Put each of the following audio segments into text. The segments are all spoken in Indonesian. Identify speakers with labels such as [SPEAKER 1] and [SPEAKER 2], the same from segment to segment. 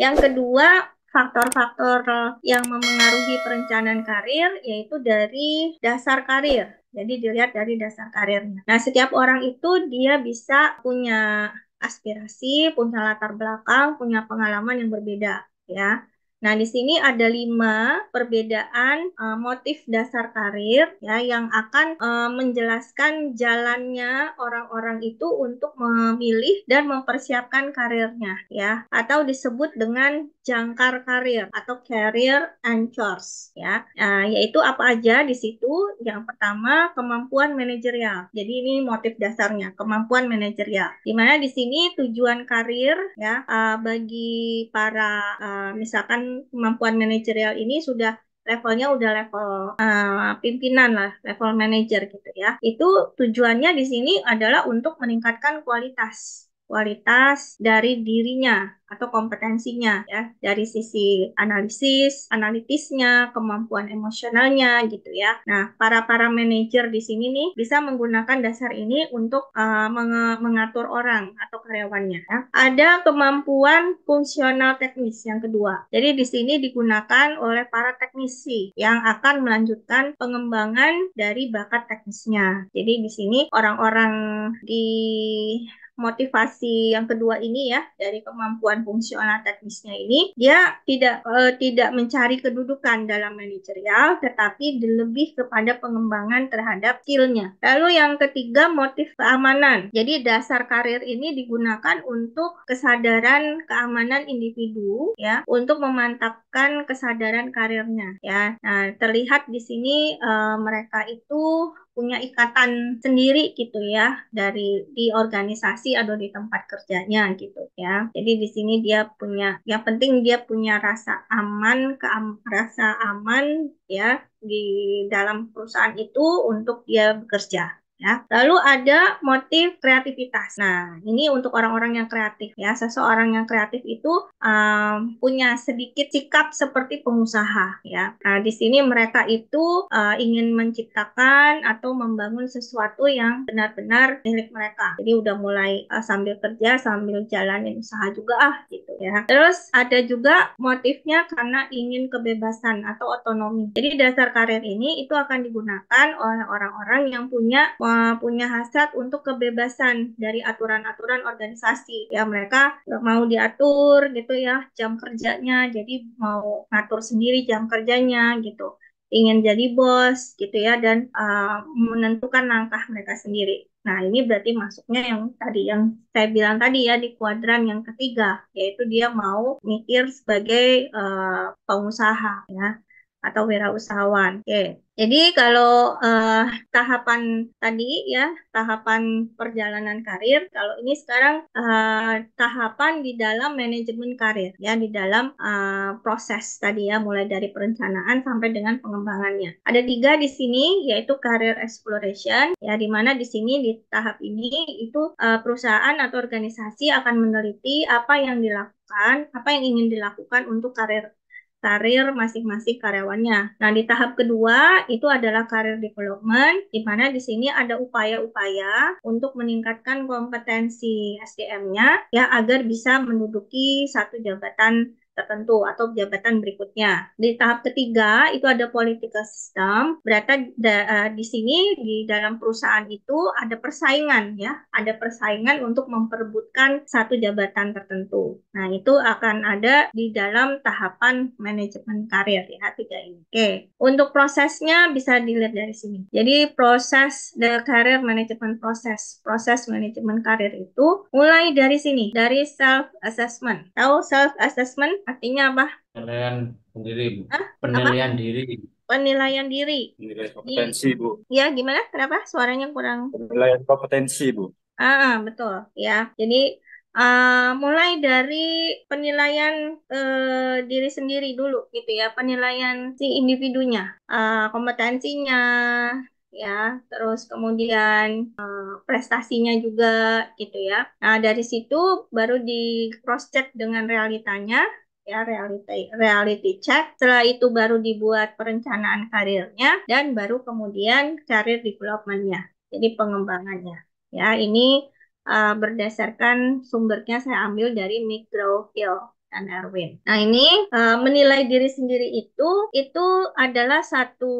[SPEAKER 1] Yang kedua, faktor-faktor yang memengaruhi perencanaan karir yaitu dari dasar karir. Jadi dilihat dari dasar karirnya. Nah, setiap orang itu dia bisa punya aspirasi, punya latar belakang, punya pengalaman yang berbeda, ya. Nah, di sini ada 5 perbedaan motif dasar karir ya yang akan menjelaskan jalannya orang-orang itu untuk memilih dan mempersiapkan karirnya ya, atau disebut dengan jangkar karir atau career anchors ya. Nah, yaitu apa aja di situ? Yang pertama, kemampuan manajerial. Jadi ini motif dasarnya, kemampuan manajerial. Di mana di sini tujuan karir ya bagi para misalkan kemampuan manajerial ini sudah levelnya udah level pimpinan lah, level manager gitu ya. Itu tujuannya di sini adalah untuk meningkatkan kualitas dari dirinya atau kompetensinya ya, dari sisi analitisnya, kemampuan emosionalnya gitu ya. Nah, para manajer di sini nih bisa menggunakan dasar ini untuk mengatur orang atau karyawannya ya. Ada kemampuan fungsional teknis yang kedua. Jadi di sini digunakan oleh para teknisi yang akan melanjutkan pengembangan dari bakat teknisnya. Jadi di sini orang-orang di motivasi yang kedua ini ya, dari kemampuan fungsional teknisnya ini, dia tidak mencari kedudukan dalam manajerial tetapi lebih kepada pengembangan terhadap skillnya. Lalu yang ketiga, motif keamanan. Jadi dasar karir ini digunakan untuk kesadaran keamanan individu ya, untuk memantapkan kesadaran karirnya ya. Nah, terlihat di sini mereka itu punya ikatan sendiri gitu ya dari di organisasi atau di tempat kerjanya gitu ya. Jadi di sini dia punya, yang penting dia punya rasa aman, rasa aman ya di dalam perusahaan itu untuk dia bekerja. Ya. Lalu ada motif kreativitas. Nah, ini untuk orang-orang yang kreatif ya. Seseorang yang kreatif itu punya sedikit sikap seperti pengusaha ya. Nah, di sini mereka itu ingin menciptakan atau membangun sesuatu yang benar-benar milik mereka. Jadi udah mulai sambil kerja sambil jalanin usaha juga gitu ya. Terus ada juga motifnya karena ingin kebebasan atau otonomi. Jadi dasar karir ini itu akan digunakan oleh orang-orang yang punya hasrat untuk kebebasan dari aturan-aturan organisasi. Ya mereka nggak mau diatur gitu ya jam kerjanya, jadi mau ngatur sendiri jam kerjanya gitu. Ingin jadi bos gitu ya dan menentukan langkah mereka sendiri. Nah, ini berarti masuknya yang tadi yang saya bilang tadi ya di kuadran yang ketiga, yaitu dia mau mikir sebagai pengusaha ya atau wirausahawan. Oke. Jadi kalau tahapan tadi ya, tahapan perjalanan karir, kalau ini sekarang tahapan di dalam manajemen karir ya, di dalam proses tadi ya, mulai dari perencanaan sampai dengan pengembangannya. Ada 3 di sini, yaitu career exploration ya, di mana di sini di tahap ini itu perusahaan atau organisasi akan meneliti apa yang dilakukan, apa yang ingin dilakukan untuk karir masing-masing karyawannya. Nah, di tahap kedua itu adalah career development, di mana di sini ada upaya-upaya untuk meningkatkan kompetensi SDM-nya ya agar bisa menduduki satu jabatan tertentu atau jabatan berikutnya. Di tahap ketiga itu ada political system, berarti di sini di dalam perusahaan itu ada persaingan ya, ada persaingan untuk memperebutkan satu jabatan tertentu. Nah, itu akan ada di dalam tahapan manajemen karir ya, 3 ini. Oke, untuk prosesnya bisa dilihat dari sini. Jadi proses the career management proses manajemen karir itu mulai dari sini, dari self assessment. Tahu self assessment artinya apa?
[SPEAKER 2] Penilaian sendiri, Bu.
[SPEAKER 1] Hah? Apa?
[SPEAKER 2] Penilaian diri.
[SPEAKER 1] Penilaian diri.
[SPEAKER 2] Penilaian
[SPEAKER 1] Jadi,
[SPEAKER 2] kompetensi, Bu.
[SPEAKER 1] ya gimana? Kenapa? Suaranya kurang.
[SPEAKER 2] Penilaian kompetensi, Bu.
[SPEAKER 1] Betul ya. Jadi mulai dari penilaian diri sendiri dulu gitu ya, penilaian si individunya, kompetensinya ya, terus kemudian prestasinya juga gitu ya. Nah, dari situ baru di cross check dengan realitanya ya, reality check. Setelah itu baru dibuat perencanaan karirnya dan baru kemudian karir development-nya. Jadi pengembangannya. Ya, ini berdasarkan sumbernya saya ambil dari McGraw-Hill. dan Erwin. Nah, ini menilai diri sendiri itu adalah satu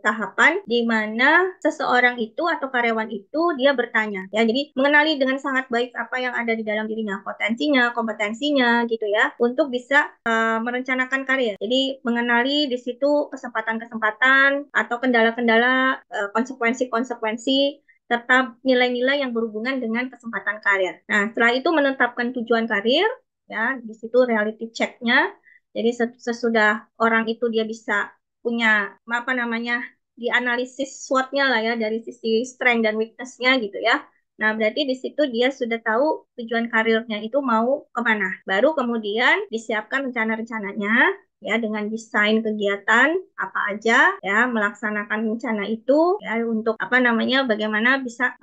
[SPEAKER 1] tahapan di mana seseorang itu atau karyawan itu dia bertanya ya. Jadi mengenali dengan sangat baik apa yang ada di dalam dirinya, potensinya, kompetensinya gitu ya, untuk bisa merencanakan karir. Jadi mengenali di situ kesempatan-kesempatan atau kendala-kendala, konsekuensi-konsekuensi serta nilai-nilai yang berhubungan dengan kesempatan karir. Nah, setelah itu menetapkan tujuan karir, ya, di situ reality check-nya. Jadi sesudah orang itu dia bisa punya apa namanya dianalisis SWOT-nya lah ya dari sisi strength dan weakness-nya gitu ya. Nah, berarti di situ dia sudah tahu tujuan karirnya itu mau kemana. Baru kemudian disiapkan rencana-rencananya ya dengan desain kegiatan apa aja ya melaksanakan rencana itu ya untuk apa namanya bagaimana bisa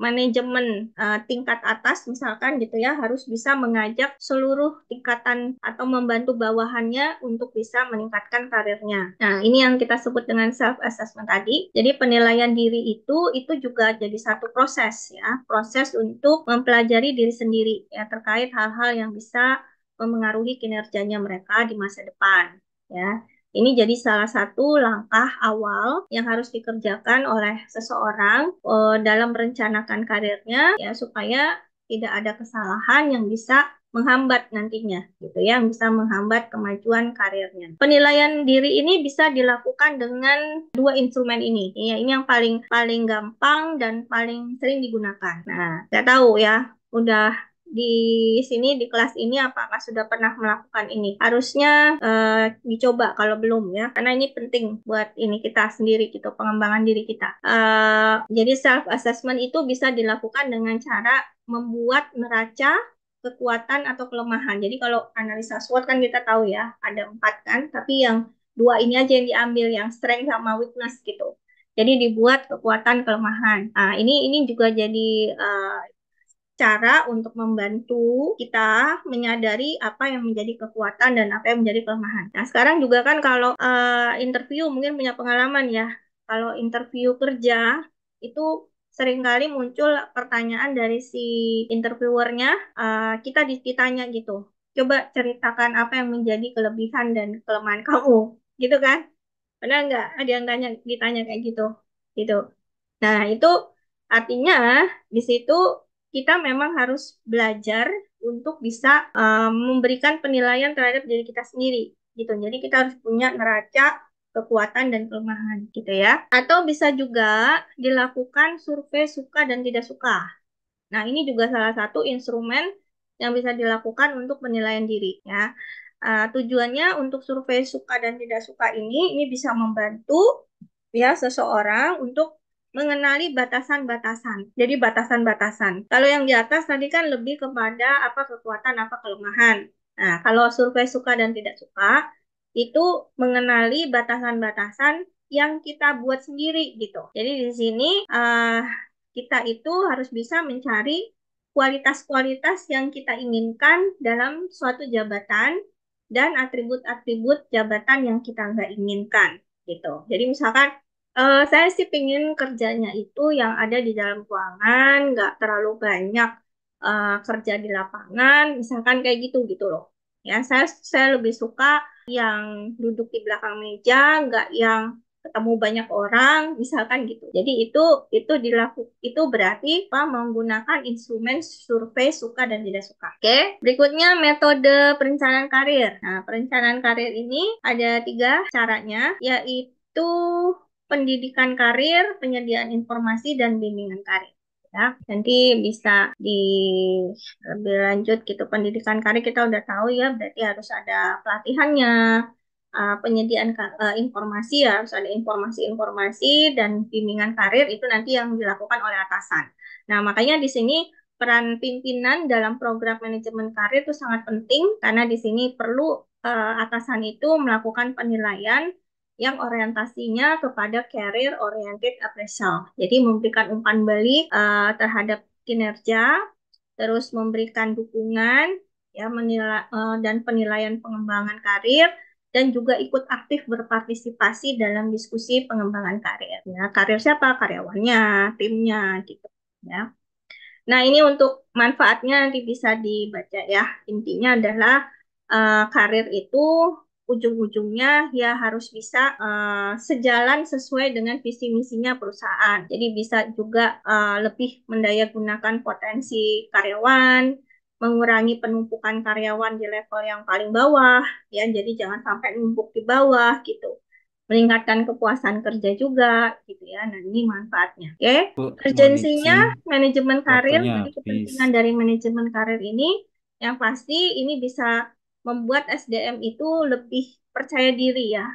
[SPEAKER 1] manajemen tingkat atas misalkan gitu ya harus bisa mengajak seluruh tingkatan atau membantu bawahannya untuk bisa meningkatkan karirnya. Nah, ini yang kita sebut dengan self assessment tadi. Jadi penilaian diri itu juga jadi satu proses ya, proses untuk mempelajari diri sendiri ya terkait hal-hal yang bisa memengaruhi kinerjanya mereka di masa depan ya. Ini jadi salah satu langkah awal yang harus dikerjakan oleh seseorang dalam merencanakan karirnya ya supaya tidak ada kesalahan yang bisa menghambat nantinya gitu ya, yang bisa menghambat kemajuan karirnya. Penilaian diri ini bisa dilakukan dengan dua instrumen ini. Ya, ini yang paling paling gampang dan paling sering digunakan. Nah, saya tahu ya, udah di sini di kelas ini apakah sudah pernah melakukan ini? Harusnya dicoba kalau belum ya, karena ini penting buat ini kita sendiri gitu, pengembangan diri kita. Jadi self assessment itu bisa dilakukan dengan cara membuat neraca kekuatan atau kelemahan. Jadi kalau analisa SWOT kan kita tahu ya ada 4 kan, tapi yang dua ini aja yang diambil yang strength sama weakness gitu. Jadi dibuat kekuatan kelemahan. Nah, ini juga jadi cara untuk membantu kita menyadari apa yang menjadi kekuatan dan apa yang menjadi kelemahan. Nah, sekarang juga kan kalau interview mungkin punya pengalaman ya. Kalau interview kerja itu seringkali muncul pertanyaan dari si interviewernya, kita ditanya gitu. Coba ceritakan apa yang menjadi kelebihan dan kelemahan kamu, gitu kan? Pernah nggak ada yang ditanya kayak gitu? Gitu. Nah, itu artinya di situ kita memang harus belajar untuk bisa memberikan penilaian terhadap diri kita sendiri gitu. Jadi kita harus punya neraca kekuatan dan kelemahan gitu ya. Atau bisa juga dilakukan survei suka dan tidak suka. Nah, ini juga salah satu instrumen yang bisa dilakukan untuk penilaian diri ya. Tujuannya untuk survei suka dan tidak suka ini bisa membantu ya seseorang untuk mengenali batasan-batasan. Jadi batasan-batasan. Kalau yang di atas tadi kan lebih kepada apa kekuatan, apa kelemahan. Nah, kalau survei suka dan tidak suka itu mengenali batasan-batasan yang kita buat sendiri gitu. Jadi di sini kita itu harus bisa mencari kualitas-kualitas yang kita inginkan dalam suatu jabatan dan atribut-atribut jabatan yang kita nggak inginkan gitu. Jadi misalkan saya sih pingin kerjanya itu yang ada di dalam ruangan, nggak terlalu banyak kerja di lapangan, misalkan kayak gitu gitu loh. Ya, saya lebih suka yang duduk di belakang meja, nggak yang ketemu banyak orang, misalkan gitu. Jadi itu berarti apa menggunakan instrumen survei suka dan tidak suka. Oke, berikutnya metode perencanaan karir. Nah, perencanaan karir ini ada 3 caranya, yaitu pendidikan karir, penyediaan informasi, dan bimbingan karir. Ya, nanti bisa lebih lanjut gitu. Pendidikan karir kita udah tahu ya, berarti harus ada pelatihannya, penyediaan informasi ya, harus ada informasi-informasi dan bimbingan karir itu nanti yang dilakukan oleh atasan. Nah, makanya di sini peran pimpinan dalam program manajemen karir itu sangat penting karena di sini perlu atasan itu melakukan penilaian yang orientasinya kepada career oriented appraisal. Jadi memberikan umpan balik terhadap kinerja, terus memberikan dukungan ya dan penilaian pengembangan karir dan juga ikut aktif berpartisipasi dalam diskusi pengembangan karir. Ya, karir siapa? Karyawannya, timnya gitu ya. Nah, ini untuk manfaatnya nanti bisa dibaca ya. Intinya adalah karir itu ujung-ujungnya ya harus bisa sejalan sesuai dengan visi misinya perusahaan. Jadi bisa juga lebih mendayagunakan potensi karyawan, mengurangi penumpukan karyawan di level yang paling bawah, ya. Jadi jangan sampai numpuk di bawah gitu. Meningkatkan kepuasan kerja juga gitu ya. Nah, ini manfaatnya. Oke.
[SPEAKER 2] Bu, mohon
[SPEAKER 1] Urgensinya
[SPEAKER 2] izin,
[SPEAKER 1] manajemen karir.
[SPEAKER 2] waktunya
[SPEAKER 1] Jadi
[SPEAKER 2] habis.
[SPEAKER 1] kepentingan dari manajemen karir ini yang pasti ini bisa membuat SDM itu lebih percaya diri ya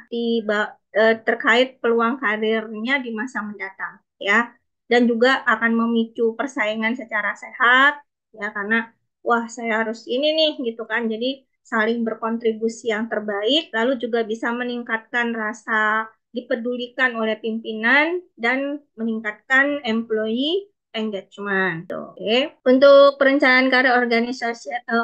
[SPEAKER 1] terkait peluang karirnya di masa mendatang ya. Dan juga akan memicu persaingan secara sehat ya, karena wah saya harus ini nih gitu kan. Jadi saling berkontribusi yang terbaik, lalu juga bisa meningkatkan rasa dipedulikan oleh pimpinan dan meningkatkan employee engagement. Oke. Untuk perencanaan karir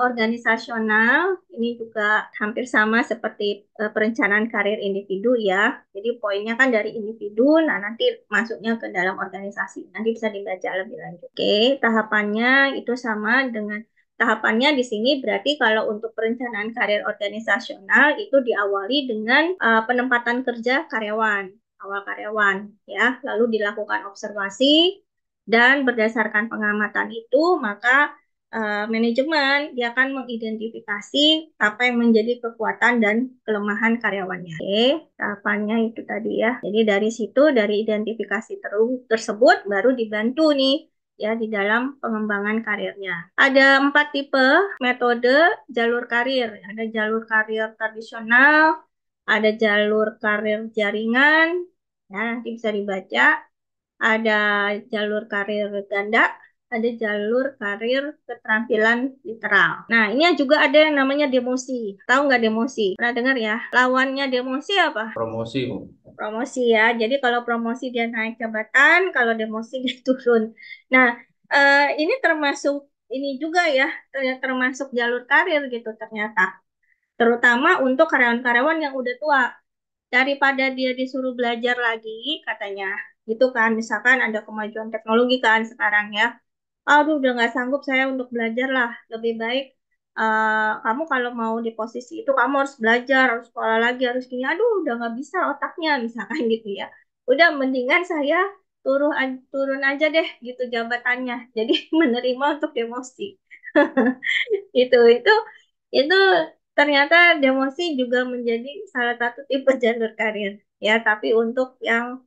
[SPEAKER 1] organisasional ini juga hampir sama seperti perencanaan karir individu ya. Jadi poinnya kan dari individu, nah nanti masuknya ke dalam organisasi. Nanti bisa dibaca lebih lanjut. Oke, tahapannya itu sama dengan tahapannya di sini berarti kalau untuk perencanaan karir organisasional itu diawali dengan penempatan kerja karyawan, awal karyawan ya, lalu dilakukan observasi dan berdasarkan pengamatan itu maka manajemen dia akan mengidentifikasi apa yang menjadi kekuatan dan kelemahan karyawannya. Oke, tahapannya itu tadi ya. Jadi dari situ dari identifikasi tersebut baru dibantu nih ya di dalam pengembangan karirnya. Ada 4 tipe metode jalur karir. Ada jalur karir tradisional, ada jalur karir jaringan, ya nanti bisa dibaca. Ada jalur karir ganda, ada jalur karir keterampilan literal. Nah, ini juga ada yang namanya demosi. Tahu nggak demosi? Pernah dengar ya? Lawannya demosi apa?
[SPEAKER 2] Promosi, Bu.
[SPEAKER 1] Promosi ya. Jadi kalau promosi dia naik jabatan, kalau demosi dia turun. Nah, ini termasuk ini juga ya, termasuk jalur karir gitu ternyata. Terutama untuk karyawan-karyawan yang udah tua. Daripada dia disuruh belajar lagi, katanya. Gitu kan, misalkan ada kemajuan teknologi kan sekarang ya. Aduh, udah nggak sanggup saya untuk belajar lah. Lebih baik kamu kalau mau di posisi itu kamu harus belajar, harus sekolah lagi, harus gini. Aduh, udah nggak bisa otaknya, misalkan gitu ya. Udah mendingan saya turun aja deh gitu jabatannya. Jadi menerima untuk demosi. Itu itu ternyata demosi juga menjadi salah satu tipe jalur karir ya, tapi untuk yang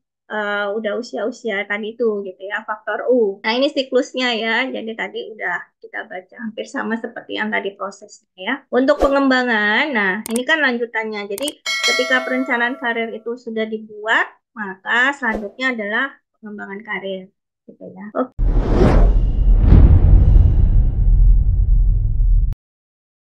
[SPEAKER 1] udah usia-usia tadi itu gitu ya, faktor U. Nah, ini siklusnya ya. Jadi tadi udah kita baca hampir sama seperti yang tadi prosesnya ya. Untuk pengembangan, nah ini kan lanjutannya. Jadi ketika perencanaan karir itu sudah dibuat, maka selanjutnya adalah pengembangan karir gitu ya. Oke.